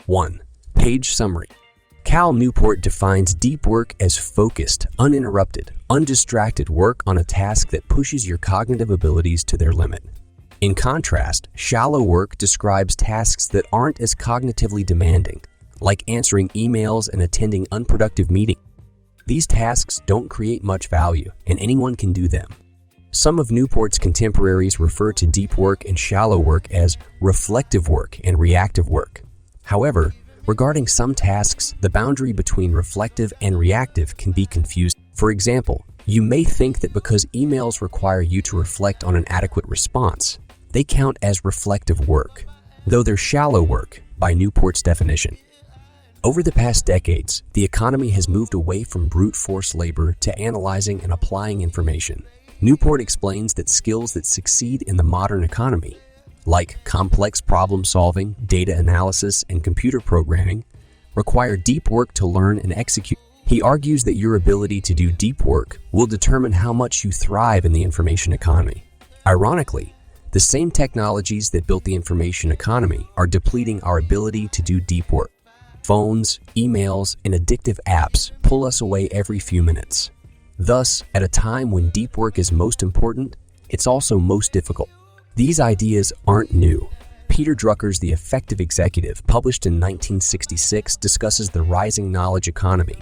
1. Page summary. Cal Newport defines deep work as focused, uninterrupted, undistracted work on a task that pushes your cognitive abilities to their limit. In contrast, shallow work describes tasks that aren't as cognitively demanding, like answering emails and attending unproductive meetings. These tasks don't create much value, and anyone can do them. Some of Newport's contemporaries refer to deep work and shallow work as reflective work and reactive work. However, regarding some tasks, the boundary between reflective and reactive can be confused. For example, you may think that because emails require you to reflect on an adequate response, they count as reflective work, though they're shallow work by Newport's definition. Over the past decades, the economy has moved away from brute force labor to analyzing and applying information. Newport explains that skills that succeed in the modern economy, like complex problem solving, data analysis, and computer programming, require deep work to learn and execute. He argues that your ability to do deep work will determine how much you thrive in the information economy. Ironically, the same technologies that built the information economy are depleting our ability to do deep work. Phones, emails, and addictive apps pull us away every few minutes. Thus, at a time when deep work is most important, it's also most difficult. These ideas aren't new. Peter Drucker's The Effective Executive, published in 1966, discusses the rising knowledge economy.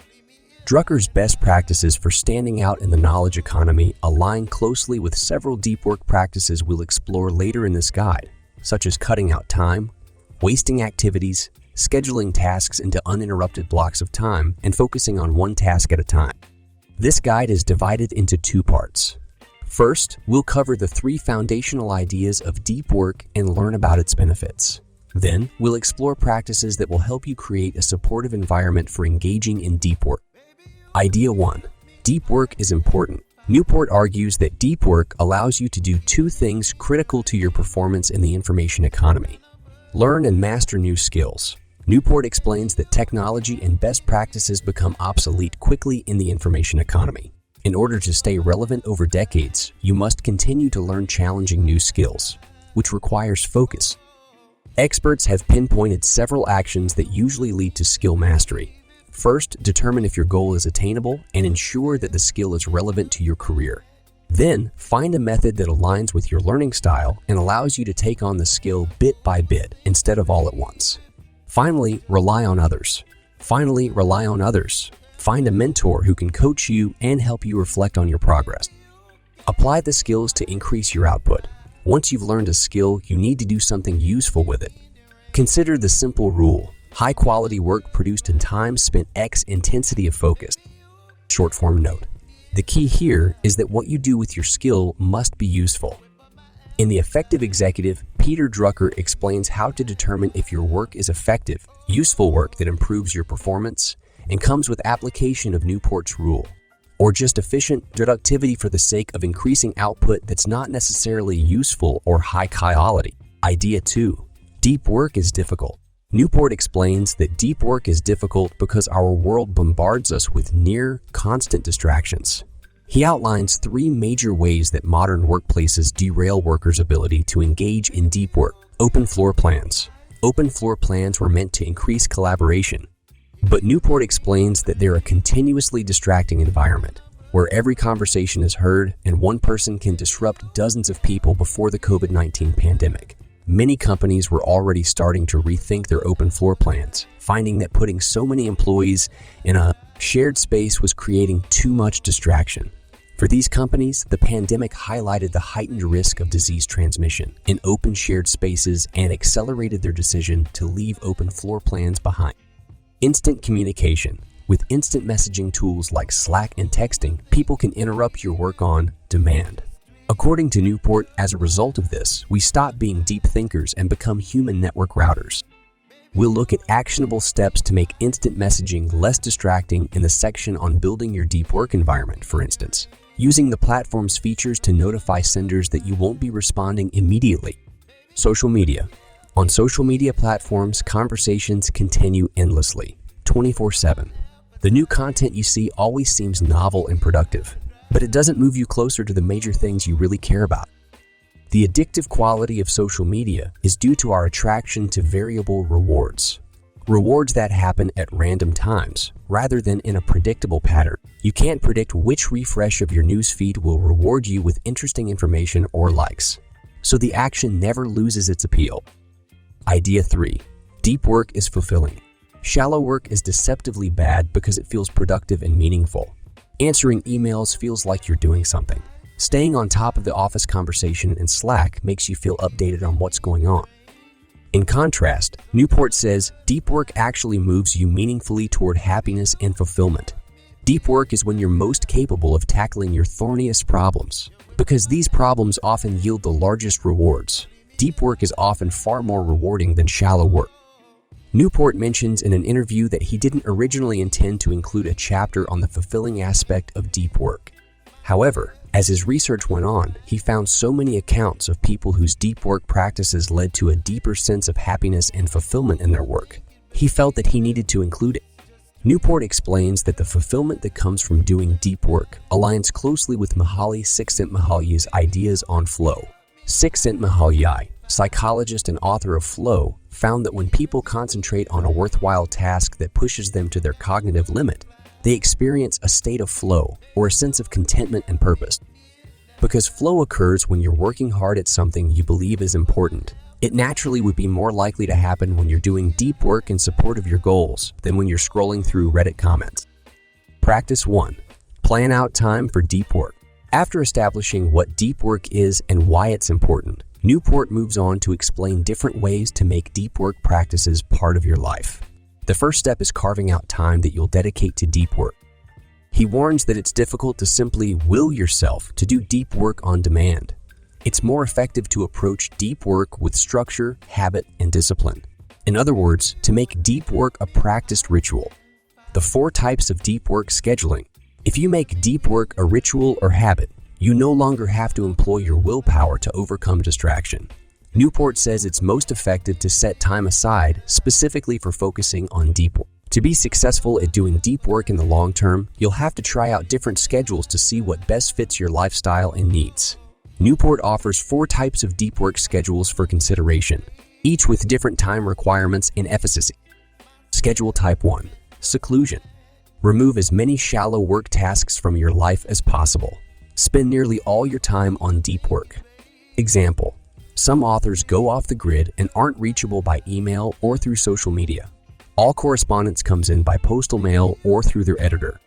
Drucker's best practices for standing out in the knowledge economy align closely with several deep work practices we'll explore later in this guide, such as cutting out time, wasting activities, scheduling tasks into uninterrupted blocks of time, and focusing on one task at a time. This guide is divided into two parts. First, we'll cover the three foundational ideas of deep work and learn about its benefits. Then, we'll explore practices that will help you create a supportive environment for engaging in deep work. Idea 1. Deep work is important. Newport argues that deep work allows you to do two things critical to your performance in the information economy. Learn and master new skills. Newport explains that technology and best practices become obsolete quickly in the information economy. In order to stay relevant over decades, you must continue to learn challenging new skills, which requires focus. Experts have pinpointed several actions that usually lead to skill mastery. First, determine if your goal is attainable and ensure that the skill is relevant to your career. Then, find a method that aligns with your learning style and allows you to take on the skill bit by bit instead of all at once. Finally, rely on others. Find a mentor who can coach you and help you reflect on your progress. Apply the skills to increase your output. Once you've learned a skill, you need to do something useful with it. Consider the simple rule: high-quality work produced in time spent X intensity of focus. Short form note: the key here is that what you do with your skill must be useful. In The Effective Executive, Peter Drucker explains how to determine if your work is effective, useful work that improves your performance, and comes with application of Newport's rule, or just efficient productivity for the sake of increasing output that's not necessarily useful or high quality. Idea 2. Deep work is difficult. Newport explains that deep work is difficult because our world bombards us with near constant distractions. He outlines three major ways that modern workplaces derail workers' ability to engage in deep work. Open floor plans. Open floor plans were meant to increase collaboration. But Newport explains that they're a continuously distracting environment, where every conversation is heard and one person can disrupt dozens of people before the COVID-19 pandemic. Many companies were already starting to rethink their open floor plans, finding that putting so many employees in a shared space was creating too much distraction. For these companies, the pandemic highlighted the heightened risk of disease transmission in open shared spaces and accelerated their decision to leave open floor plans behind. Instant communication. With instant messaging tools like Slack and texting, people can interrupt your work on demand. According to Newport, as a result of this, we stop being deep thinkers and become human network routers. We'll look at actionable steps to make instant messaging less distracting in the section on building your deep work environment, for instance, using the platform's features to notify senders that you won't be responding immediately. Social media. On social media platforms, conversations continue endlessly, 24/7. The new content you see always seems novel and productive, but it doesn't move you closer to the major things you really care about. The addictive quality of social media is due to our attraction to variable rewards. rewards that happen at random times, rather than in a predictable pattern. You can't predict which refresh of your newsfeed will reward you with interesting information or likes, so the action never loses its appeal. Idea 3. Deep work is fulfilling. Shallow work is deceptively bad because it feels productive and meaningful. Answering emails feels like you're doing something. Staying on top of the office conversation in Slack makes you feel updated on what's going on. In contrast, Newport says deep work actually moves you meaningfully toward happiness and fulfillment. Deep work is when you're most capable of tackling your thorniest problems. Because these problems often yield the largest rewards, deep work is often far more rewarding than shallow work. Newport mentions in an interview that he didn't originally intend to include a chapter on the fulfilling aspect of deep work. However, as his research went on, he found so many accounts of people whose deep work practices led to a deeper sense of happiness and fulfillment in their work. He felt that he needed to include it. Newport explains that the fulfillment that comes from doing deep work aligns closely with Mihaly Csikszentmihalyi's ideas on flow. Csikszentmihalyi, psychologist and author of Flow, found that when people concentrate on a worthwhile task that pushes them to their cognitive limit, they experience a state of flow or a sense of contentment and purpose. Because flow occurs when you're working hard at something you believe is important, it naturally would be more likely to happen when you're doing deep work in support of your goals than when you're scrolling through Reddit comments. Practice 1. Plan out time for deep work. After establishing what deep work is and why it's important, Newport moves on to explain different ways to make deep work practices part of your life. The first step is carving out time that you'll dedicate to deep work. He warns that it's difficult to simply will yourself to do deep work on demand. It's more effective to approach deep work with structure, habit, and discipline. In other words, to make deep work a practiced ritual. The 4 types of deep work scheduling. If you make deep work a ritual or habit, you no longer have to employ your willpower to overcome distraction. Newport says it's most effective to set time aside specifically for focusing on deep work. To be successful at doing deep work in the long term, you'll have to try out different schedules to see what best fits your lifestyle and needs. Newport offers 4 types of deep work schedules for consideration, each with different time requirements and efficacy. Schedule Type 1. Seclusion. Remove as many shallow work tasks from your life as possible. Spend nearly all your time on deep work. Example: some authors go off the grid and aren't reachable by email or through social media. All correspondence comes in by postal mail or through their editor.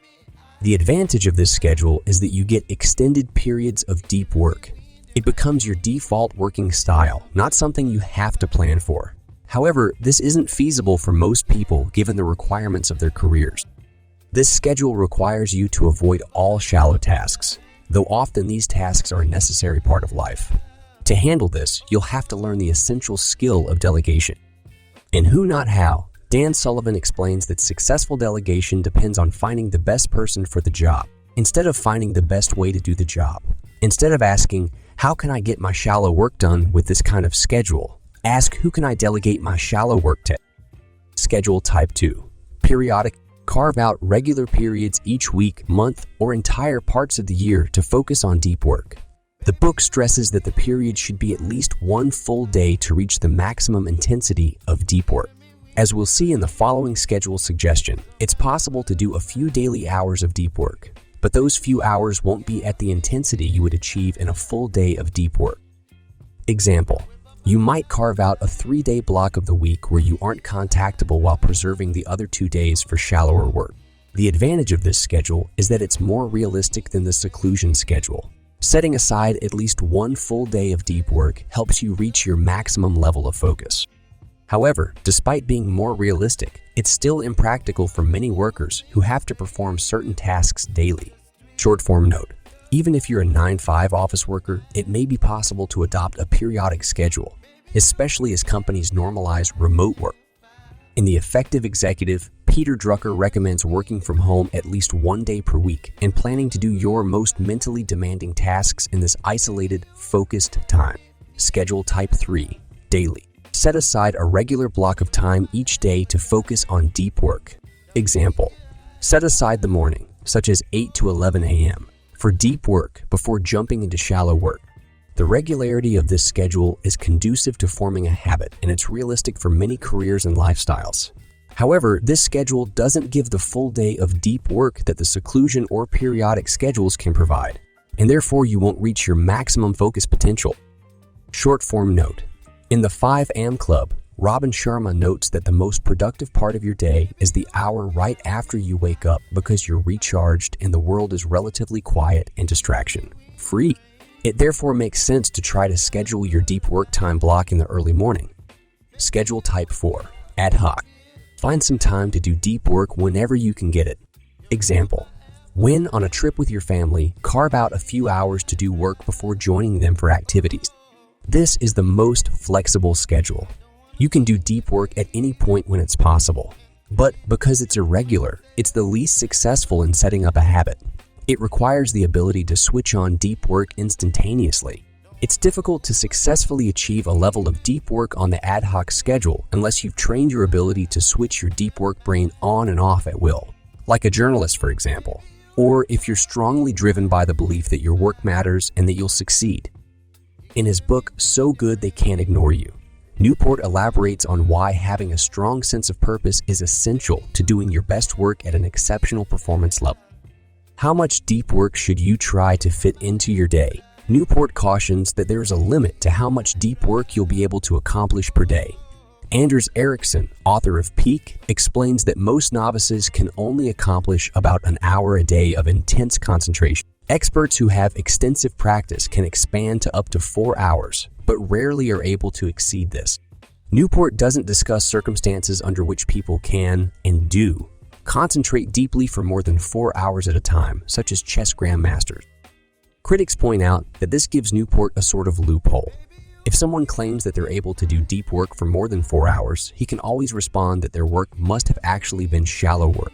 The advantage of this schedule is that you get extended periods of deep work. It becomes your default working style, not something you have to plan for. However, this isn't feasible for most people given the requirements of their careers. This schedule requires you to avoid all shallow tasks, though often these tasks are a necessary part of life. To handle this, you'll have to learn the essential skill of delegation. In Who Not How, Dan Sullivan explains that successful delegation depends on finding the best person for the job, instead of finding the best way to do the job. Instead of asking, how can I get my shallow work done with this kind of schedule? Ask, who can I delegate my shallow work to? Schedule Type 2. Periodic. Carve out regular periods each week, month, or entire parts of the year to focus on deep work. The book stresses that the period should be at least 1 full day to reach the maximum intensity of deep work. As we'll see in the following schedule suggestion, it's possible to do a few daily hours of deep work, but those few hours won't be at the intensity you would achieve in a full day of deep work. Example: you might carve out a 3-day block of the week where you aren't contactable while preserving the other 2 days for shallower work. The advantage of this schedule is that it's more realistic than the seclusion schedule. Setting aside at least 1 full day of deep work helps you reach your maximum level of focus. However, despite being more realistic, it's still impractical for many workers who have to perform certain tasks daily. Short form note: even if you're a 9-to-5 office worker, it may be possible to adopt a periodic schedule, especially as companies normalize remote work. In The Effective Executive, Peter Drucker recommends working from home at least 1 day per week and planning to do your most mentally demanding tasks in this isolated, focused time. Schedule Type 3. Daily. Set aside a regular block of time each day to focus on deep work. Example: set aside the morning, such as 8 to 11 a.m., for deep work before jumping into shallow work. The regularity of this schedule is conducive to forming a habit, and it's realistic for many careers and lifestyles. However, this schedule doesn't give the full day of deep work that the seclusion or periodic schedules can provide, and therefore you won't reach your maximum focus potential. Short form note. In the 5 AM Club, Robin Sharma notes that the most productive part of your day is the hour right after you wake up because you're recharged and the world is relatively quiet and distraction-free. It therefore makes sense to try to schedule your deep work time block in the early morning. Schedule type 4, ad hoc. Find some time to do deep work whenever you can get it. Example, when on a trip with your family, carve out a few hours to do work before joining them for activities. This is the most flexible schedule. You can do deep work at any point when it's possible. But because it's irregular, it's the least successful in setting up a habit. It requires the ability to switch on deep work instantaneously. It's difficult to successfully achieve a level of deep work on the ad hoc schedule unless you've trained your ability to switch your deep work brain on and off at will, like a journalist, for example, or if you're strongly driven by the belief that your work matters and that you'll succeed. In his book, So Good They Can't Ignore You, Newport elaborates on why having a strong sense of purpose is essential to doing your best work at an exceptional performance level. How much deep work should you try to fit into your day? Newport cautions that there is a limit to how much deep work you'll be able to accomplish per day. Anders Ericsson, author of Peak, explains that most novices can only accomplish about an hour a day of intense concentration. Experts who have extensive practice can expand to up to 4 hours, but rarely are able to exceed this. Newport doesn't discuss circumstances under which people can, and do, concentrate deeply for more than 4 hours at a time, such as chess grandmasters. Critics point out that this gives Newport a sort of loophole. If someone claims that they're able to do deep work for more than 4 hours, he can always respond that their work must have actually been shallow work.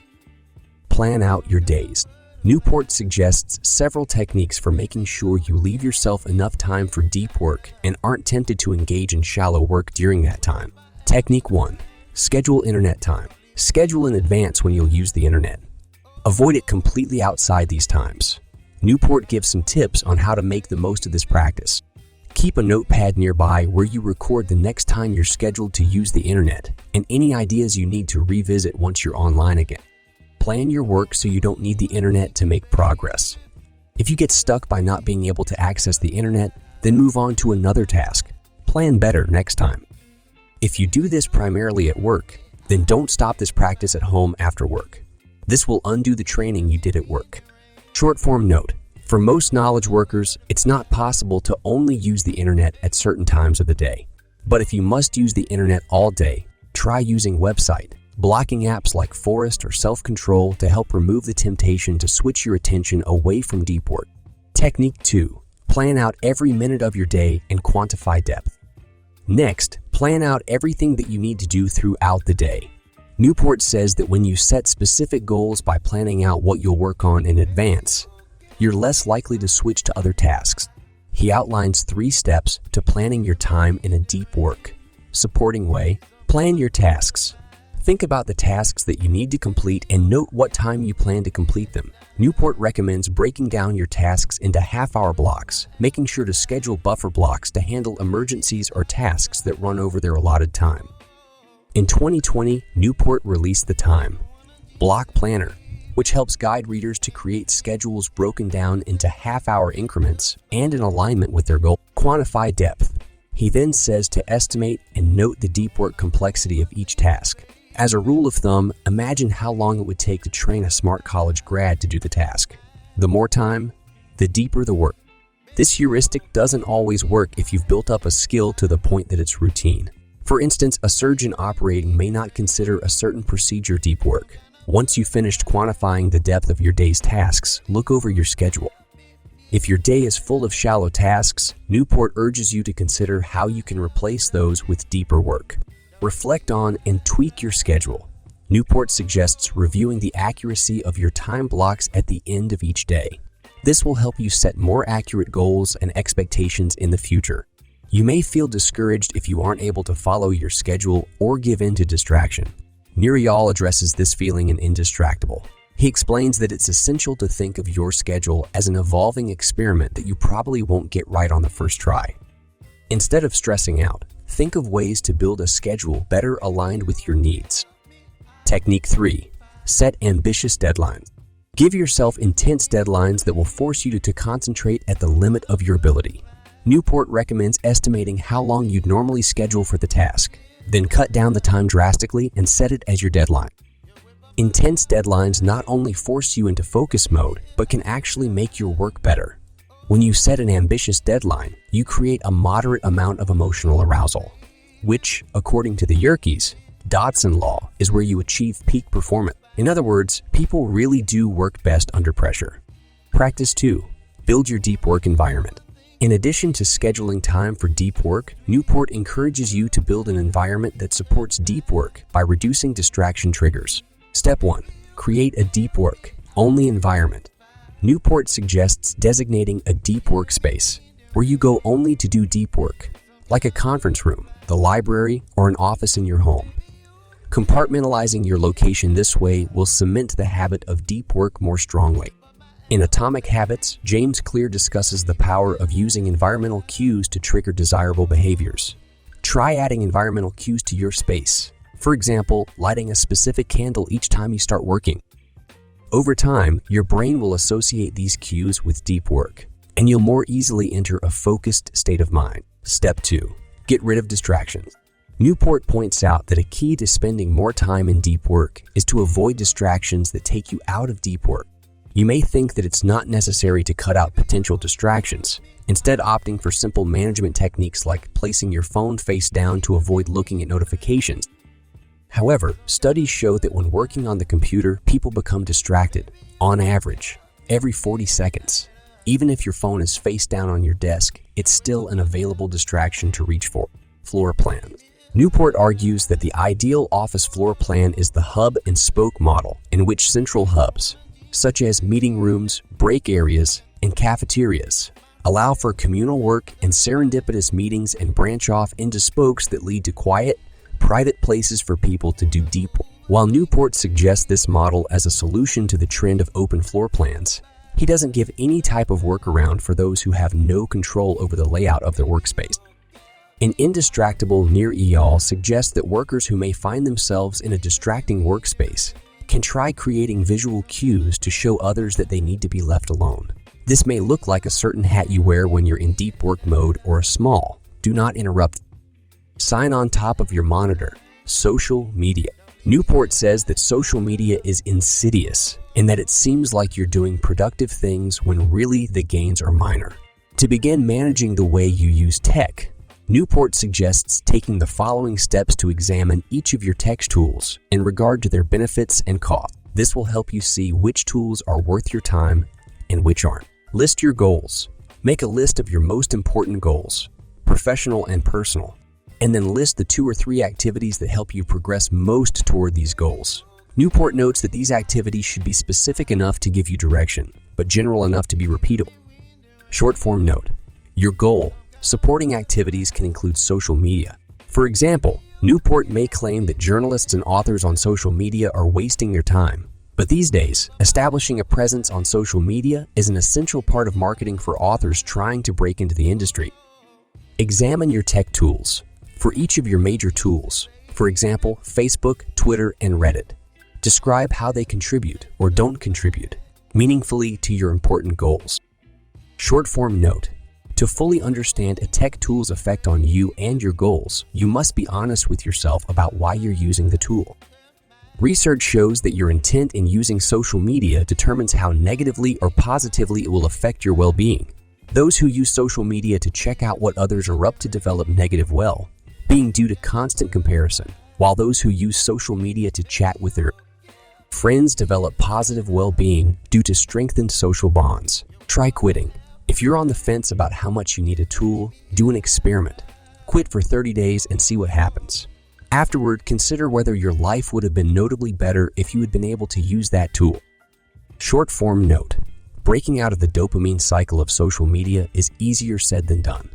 Plan out your days. Newport suggests several techniques for making sure you leave yourself enough time for deep work and aren't tempted to engage in shallow work during that time. Technique 1. Schedule internet time. Schedule in advance when you'll use the internet. Avoid it completely outside these times. Newport gives some tips on how to make the most of this practice. Keep a notepad nearby where you record the next time you're scheduled to use the internet and any ideas you need to revisit once you're online again. Plan your work so you don't need the internet to make progress. If you get stuck by not being able to access the internet, then move on to another task. Plan better next time. If you do this primarily at work, then don't stop this practice at home after work. This will undo the training you did at work. Short form note. For most knowledge workers, it's not possible to only use the internet at certain times of the day. But if you must use the internet all day, try using website, blocking apps like Forest or Self-Control to help remove the temptation to switch your attention away from deep work. Technique 2. Plan out every minute of your day and quantify depth. Next, plan out everything that you need to do throughout the day. Newport says that when you set specific goals by planning out what you'll work on in advance, you're less likely to switch to other tasks. He outlines 3 steps to planning your time in a deep work. Supporting way, plan your tasks. Think about the tasks that you need to complete and note what time you plan to complete them. Newport recommends breaking down your tasks into half-hour blocks, making sure to schedule buffer blocks to handle emergencies or tasks that run over their allotted time. In 2020, Newport released the Time Block Planner, which helps guide readers to create schedules broken down into half-hour increments and in alignment with their goal. Quantify depth. He then says to estimate and note the deep work complexity of each task. As a rule of thumb, imagine how long it would take to train a smart college grad to do the task. The more time, the deeper the work. This heuristic doesn't always work if you've built up a skill to the point that it's routine. For instance, a surgeon operating may not consider a certain procedure deep work. Once you've finished quantifying the depth of your day's tasks, look over your schedule. If your day is full of shallow tasks, Newport urges you to consider how you can replace those with deeper work. Reflect on and tweak your schedule. Newport suggests reviewing the accuracy of your time blocks at the end of each day. This will help you set more accurate goals and expectations in the future. You may feel discouraged if you aren't able to follow your schedule or give in to distraction. Niriyal addresses this feeling in Indistractable. He explains that it's essential to think of your schedule as an evolving experiment that you probably won't get right on the first try. Instead of stressing out, think of ways to build a schedule better aligned with your needs. Technique 3. Set ambitious deadlines. Give yourself intense deadlines that will force you to concentrate at the limit of your ability. Newport recommends estimating how long you'd normally schedule for the task, then cut down the time drastically and set it as your deadline. Intense deadlines not only force you into focus mode, but can actually make your work better. When you set an ambitious deadline, you create a moderate amount of emotional arousal, which, according to the Yerkes, Dodson law, is where you achieve peak performance. In other words, people really do work best under pressure. Practice 2. Build your deep work environment. In addition to scheduling time for deep work, Newport encourages you to build an environment that supports deep work by reducing distraction triggers. Step 1. Create a deep work only environment. Newport suggests designating a deep workspace where you go only to do deep work, like a conference room, the library, or an office in your home. Compartmentalizing your location this way will cement the habit of deep work more strongly. In Atomic Habits, James Clear discusses the power of using environmental cues to trigger desirable behaviors. Try adding environmental cues to your space. For example, lighting a specific candle each time you start working. Over time, your brain will associate these cues with deep work, and you'll more easily enter a focused state of mind. Step 2. Get rid of distractions. Newport points out that a key to spending more time in deep work is to avoid distractions that take you out of deep work. You may think that it's not necessary to cut out potential distractions, instead opting for simple management techniques like placing your phone face down to avoid looking at notifications. However, studies show that when working on the computer, people become distracted, on average, every 40 seconds. Even if your phone is face down on your desk, it's still an available distraction to reach for. Floor plan. Newport argues that the ideal office floor plan is the hub and spoke model, in which central hubs, such as meeting rooms, break areas, and cafeterias, allow for communal work and serendipitous meetings and branch off into spokes that lead to quiet, private places for people to do deep work. While Newport suggests this model as a solution to the trend of open floor plans, he doesn't give any type of workaround for those who have no control over the layout of their workspace. An indistractable Near Eyal suggests that workers who may find themselves in a distracting workspace can try creating visual cues to show others that they need to be left alone. This may look like a certain hat you wear when you're in deep work mode or a small "do not interrupt" sign on top of your monitor. Social media. Newport says that social media is insidious in that it seems like you're doing productive things when really the gains are minor. To begin managing the way you use tech, Newport suggests taking the following steps to examine each of your tech tools in regard to their benefits and costs. This will help you see which tools are worth your time and which aren't. List your goals. Make a list of your most important goals, professional and personal, and then list the 2 or 3 activities that help you progress most toward these goals. Newport notes that these activities should be specific enough to give you direction, but general enough to be repeatable. Short form note. Your goal. Supporting activities can include social media. For example, Newport may claim that journalists and authors on social media are wasting their time. But these days, establishing a presence on social media is an essential part of marketing for authors trying to break into the industry. Examine your tech tools. For each of your major tools, for example, Facebook, Twitter, and Reddit, describe how they contribute or don't contribute meaningfully to your important goals. Short form note. To fully understand a tech tool's effect on you and your goals, you must be honest with yourself about why you're using the tool. Research shows that your intent in using social media determines how negatively or positively it will affect your well-being. Those who use social media to check out what others are up to develop negative well-being due to constant comparison, while those who use social media to chat with their friends develop positive well-being due to strengthened social bonds. Try quitting. If you're on the fence about how much you need a tool, do an experiment. Quit for 30 days and see what happens. Afterward, consider whether your life would have been notably better if you had been able to use that tool. Short form note. Breaking out of the dopamine cycle of social media is easier said than done.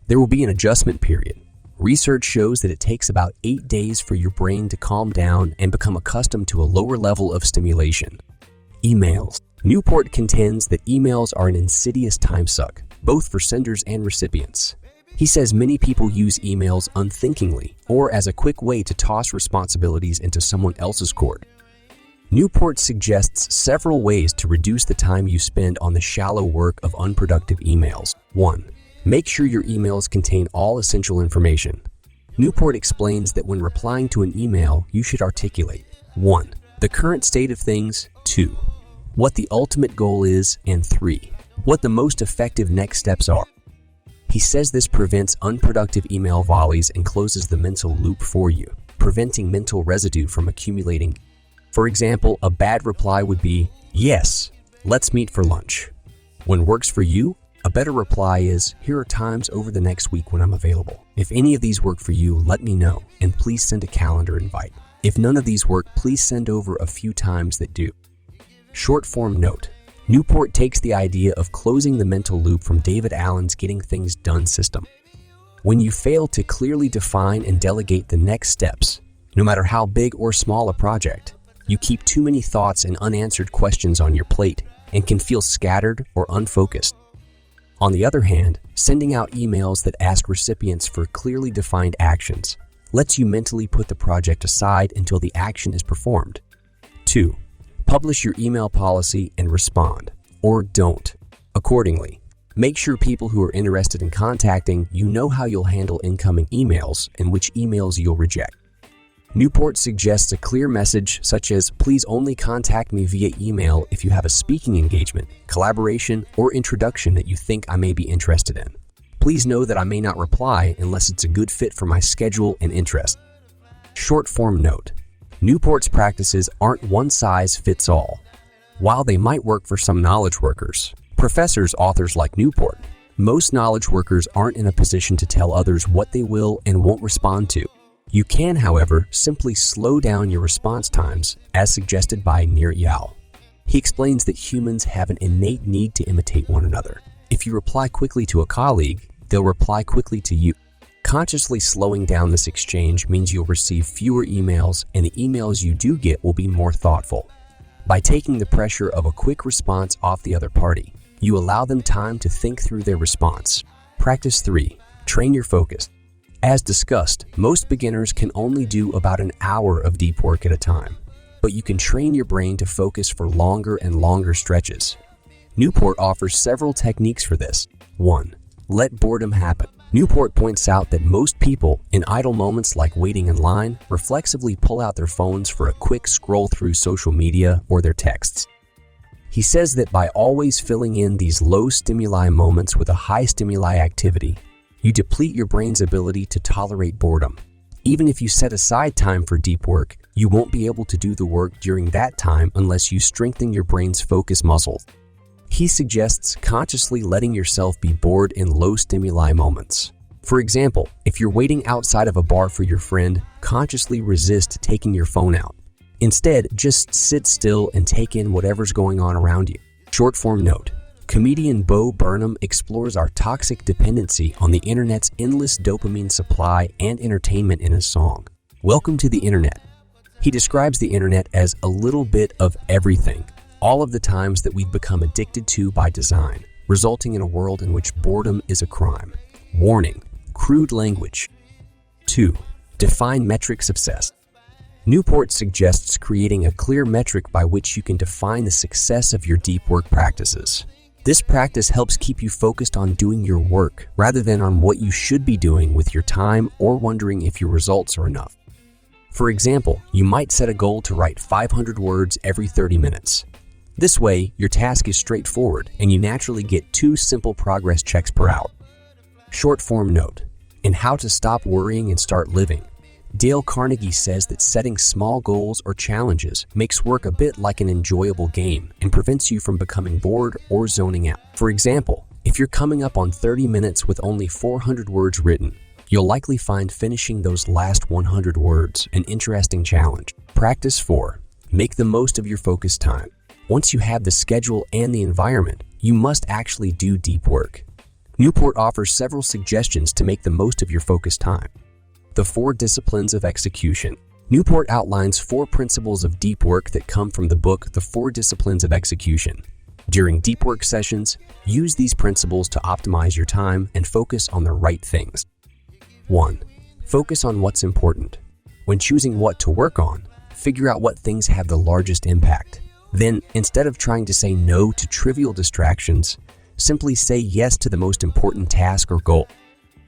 There will be an adjustment period. Research shows that it takes about 8 days for your brain to calm down and become accustomed to a lower level of stimulation. Emails. Newport contends that emails are an insidious time suck, both for senders and recipients. He says many people use emails unthinkingly or as a quick way to toss responsibilities into someone else's court. Newport suggests several ways to reduce the time you spend on the shallow work of unproductive emails. 1. Make sure your emails contain all essential information. Newport explains that when replying to an email, you should articulate 1. The current state of things, 2. What the ultimate goal is, and 3. What the most effective next steps are. He says this prevents unproductive email volleys and closes the mental loop for you, preventing mental residue from accumulating. For example, a bad reply would be, "Yes, let's meet for lunch." When works for you, a better reply is, "Here are times over the next week when I'm available. If any of these work for you, let me know, and please send a calendar invite. If none of these work, please send over a few times that do." Short form note. Newport takes the idea of closing the mental loop from David Allen's Getting Things Done system. When you fail to clearly define and delegate the next steps, no matter how big or small a project, you keep too many thoughts and unanswered questions on your plate and can feel scattered or unfocused. On the other hand, sending out emails that ask recipients for clearly defined actions lets you mentally put the project aside until the action is performed. 2. Publish your email policy and respond, or don't, accordingly. Make sure people who are interested in contacting you know how you'll handle incoming emails and which emails you'll reject. Newport suggests a clear message such as, "Please only contact me via email if you have a speaking engagement, collaboration, or introduction that you think I may be interested in. Please know that I may not reply unless it's a good fit for my schedule and interest." Short form note. Newport's practices aren't one size fits all. While they might work for some knowledge workers, professors, authors like Newport, most knowledge workers aren't in a position to tell others what they will and won't respond to. You can, however, simply slow down your response times, as suggested by Nir Eyal. He explains that humans have an innate need to imitate one another. If you reply quickly to a colleague, they'll reply quickly to you. Consciously slowing down this exchange means you'll receive fewer emails, and the emails you do get will be more thoughtful. By taking the pressure of a quick response off the other party, you allow them time to think through their response. Practice 3. Train your focus. As discussed, most beginners can only do about an hour of deep work at a time, but you can train your brain to focus for longer and longer stretches. Newport offers several techniques for this. 1. Let boredom happen. Newport points out that most people, in idle moments like waiting in line, reflexively pull out their phones for a quick scroll through social media or their texts. He says that by always filling in these low stimuli moments with a high stimuli activity, you deplete your brain's ability to tolerate boredom. Even if you set aside time for deep work, you won't be able to do the work during that time unless you strengthen your brain's focus muscles. He suggests consciously letting yourself be bored in low stimuli moments. For example, if you're waiting outside of a bar for your friend, consciously resist taking your phone out. Instead, just sit still and take in whatever's going on around you. Short form note. Comedian Bo Burnham explores our toxic dependency on the internet's endless dopamine supply and entertainment in his song, "Welcome to the Internet." He describes the internet as a little bit of everything, all of the times that we've become addicted to by design, resulting in a world in which boredom is a crime. Warning: crude language. 2. Define metric success. Newport suggests creating a clear metric by which you can define the success of your deep work practices. This practice helps keep you focused on doing your work rather than on what you should be doing with your time or wondering if your results are enough. For example, you might set a goal to write 500 words every 30 minutes. This way, your task is straightforward and you naturally get 2 simple progress checks per hour. Short form note. In How to Stop Worrying and Start Living, Dale Carnegie says that setting small goals or challenges makes work a bit like an enjoyable game and prevents you from becoming bored or zoning out. For example, if you're coming up on 30 minutes with only 400 words written, you'll likely find finishing those last 100 words an interesting challenge. Practice 4. Make the most of your focus time. Once you have the schedule and the environment, you must actually do deep work. Newport offers several suggestions to make the most of your focus time. The 4 disciplines of execution. Newport outlines 4 principles of deep work that come from the book The 4 Disciplines of Execution. During deep work sessions, use these principles to optimize your time and focus on the right things. 1. Focus on what's important. When choosing what to work on, figure out what things have the largest impact. Then, instead of trying to say no to trivial distractions, simply say yes to the most important task or goal.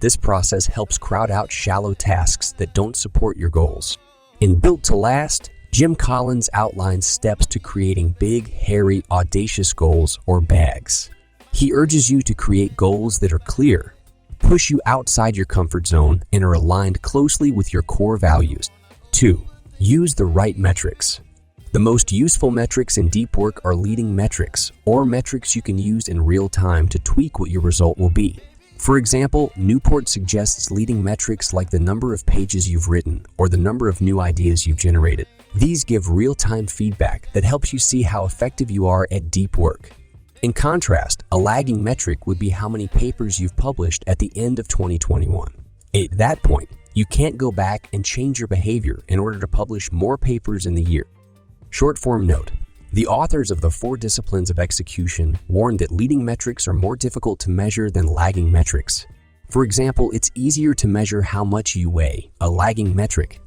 This process helps crowd out shallow tasks that don't support your goals. In Built to Last, Jim Collins outlines steps to creating big, hairy, audacious goals or bags. He urges you to create goals that are clear, push you outside your comfort zone, and are aligned closely with your core values. 2. Use the right metrics. The most useful metrics in deep work are leading metrics, or metrics you can use in real time to tweak what your result will be. For example, Newport suggests leading metrics like the number of pages you've written or the number of new ideas you've generated. These give real-time feedback that helps you see how effective you are at deep work. In contrast, a lagging metric would be how many papers you've published at the end of 2021. At that point, you can't go back and change your behavior in order to publish more papers in the year. Short-form note: the authors of the 4 Disciplines of Execution warn that leading metrics are more difficult to measure than lagging metrics. For example, it's easier to measure how much you weigh, a lagging metric,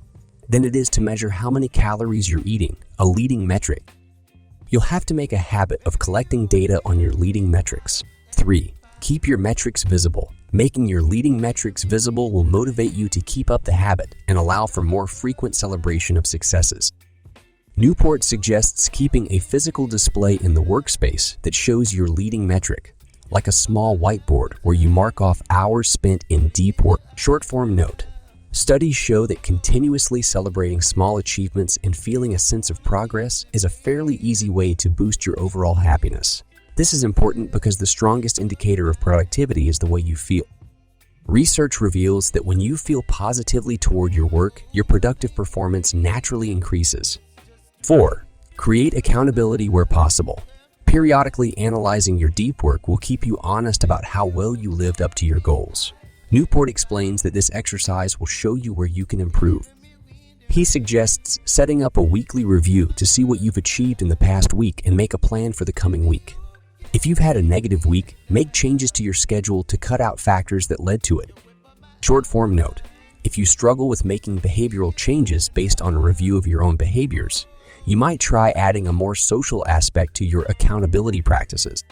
than it is to measure how many calories you're eating, a leading metric. You'll have to make a habit of collecting data on your leading metrics. 3. Keep your metrics visible. Making your leading metrics visible will motivate you to keep up the habit and allow for more frequent celebration of successes. Newport suggests keeping a physical display in the workspace that shows your leading metric, like a small whiteboard where you mark off hours spent in deep work. Short-form note: studies show that continuously celebrating small achievements and feeling a sense of progress is a fairly easy way to boost your overall happiness. This is important because the strongest indicator of productivity is the way you feel. Research reveals that when you feel positively toward your work, your productive performance naturally increases. 4. Create accountability where possible. Periodically analyzing your deep work will keep you honest about how well you lived up to your goals. Newport explains that this exercise will show you where you can improve. He suggests setting up a weekly review to see what you've achieved in the past week and make a plan for the coming week. If you've had a negative week, make changes to your schedule to cut out factors that led to it. Short-form note: if you struggle with making behavioral changes based on a review of your own behaviors, you might try adding a more social aspect to your accountability practices.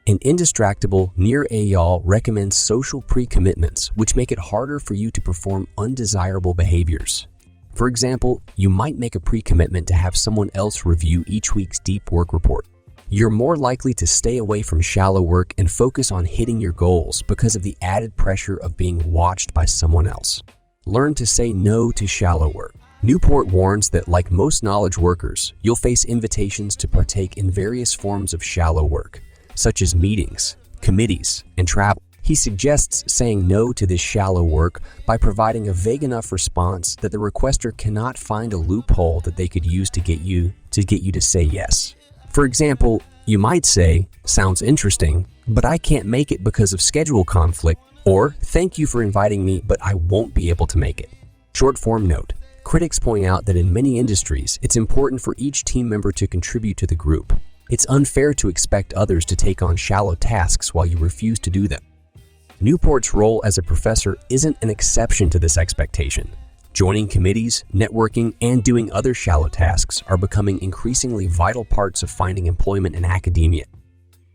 An Indistractable Nir Eyal recommends social pre-commitments, which make it harder for you to perform undesirable behaviors. For example, you might make a pre-commitment to have someone else review each week's deep work report. You're more likely to stay away from shallow work and focus on hitting your goals because of the added pressure of being watched by someone else. Learn to say no to shallow work. Newport warns that, like most knowledge workers, you'll face invitations to partake in various forms of shallow work, such as meetings, committees, and travel. He suggests saying no to this shallow work by providing a vague enough response that the requester cannot find a loophole that they could use to get you to say yes. For example, you might say, "Sounds interesting, but I can't make it because of schedule conflict," or "Thank you for inviting me, but I won't be able to make it." Short-form note: critics point out that in many industries, it's important for each team member to contribute to the group. It's unfair to expect others to take on shallow tasks while you refuse to do them. Newport's role as a professor isn't an exception to this expectation. Joining committees, networking, and doing other shallow tasks are becoming increasingly vital parts of finding employment in academia.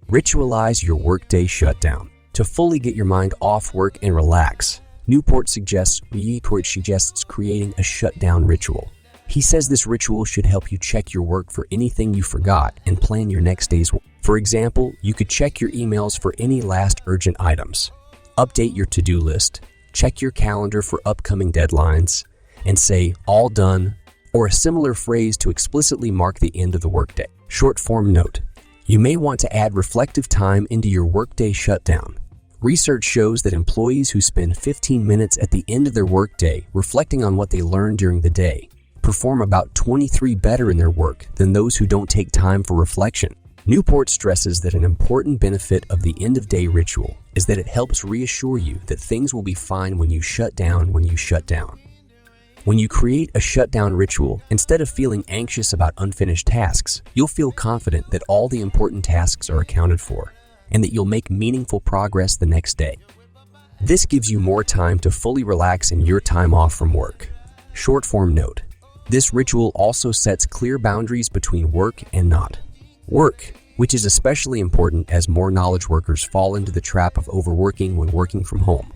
Ritualize your workday shutdown. To fully get your mind off work and relax, Newport suggests creating a shutdown ritual. He says this ritual should help you check your work for anything you forgot and plan your next day's work. For example, you could check your emails for any last urgent items, update your to-do list, check your calendar for upcoming deadlines, and say, "all done," or a similar phrase to explicitly mark the end of the workday. Short-form note: you may want to add reflective time into your workday shutdown. Research shows that employees who spend 15 minutes at the end of their workday reflecting on what they learned during the day perform about 23% better in their work than those who don't take time for reflection. Newport stresses that an important benefit of the end-of-day ritual is that it helps reassure you that things will be fine when you shut down. When you create a shutdown ritual, instead of feeling anxious about unfinished tasks, you'll feel confident that all the important tasks are accounted for and that you'll make meaningful progress the next day. This gives you more time to fully relax in your time off from work. Short form note: this ritual also sets clear boundaries between work and not work, which is especially important as more knowledge workers fall into the trap of overworking when working from home.